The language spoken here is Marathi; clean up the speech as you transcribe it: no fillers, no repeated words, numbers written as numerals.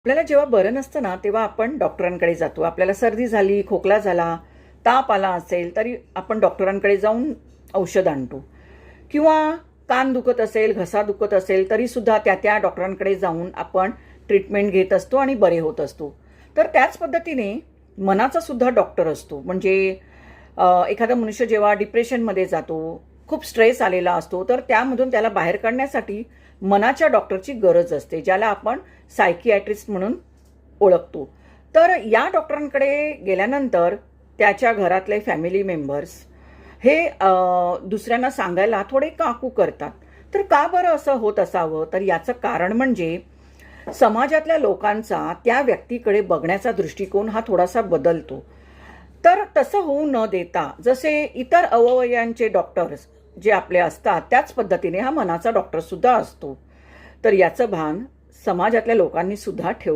आपल्याला जेव्हा बरं नसतं ना, तेव्हा आपण डॉक्टरांकडे जातो. आपल्याला सर्दी झाली, खोकला झाला, ताप आला असेल, तरी आपण डॉक्टरांकडे जाऊन औषध आणतो. किंवा कान दुखत असेल, घसा दुखत असेल, तरीसुद्धा त्या डॉक्टरांकडे जाऊन आपण ट्रीटमेंट घेत असतो आणि बरे होत असतो. तर त्याच पद्धतीने मनाचा सुद्धा डॉक्टर असतो. म्हणजे एखादा मनुष्य जेव्हा डिप्रेशनमध्ये जातो, खूप स्ट्रेस आलेला असतो, तर त्यामधून त्याला बाहेर काढण्यासाठी मनाच्या डॉक्टरची गरज असते, ज्याला आपण सायकियाट्रिस्ट म्हणून ओळखतो. तर या डॉक्टरांकडे गेल्यानंतर त्याच्या घरातले फॅमिली मेंबर्स हे दुसऱ्यांना सांगायला थोडे काकू करतात. तर का बरं असं होत असावं? तर याचं कारण म्हणजे समाजातल्या लोकांचा त्या व्यक्तीकडे बघण्याचा दृष्टिकोन हा थोडासा बदलतो. तर तसं होऊ न देता जसे इतर अवयवांचे डॉक्टर्स जे आपले असतात, त्याच पद्धतीने हा मनाचा डॉक्टर सुद्धा असतो. तर याचं भान समाजातल्या लोकांनी सुद्धा ठेवलं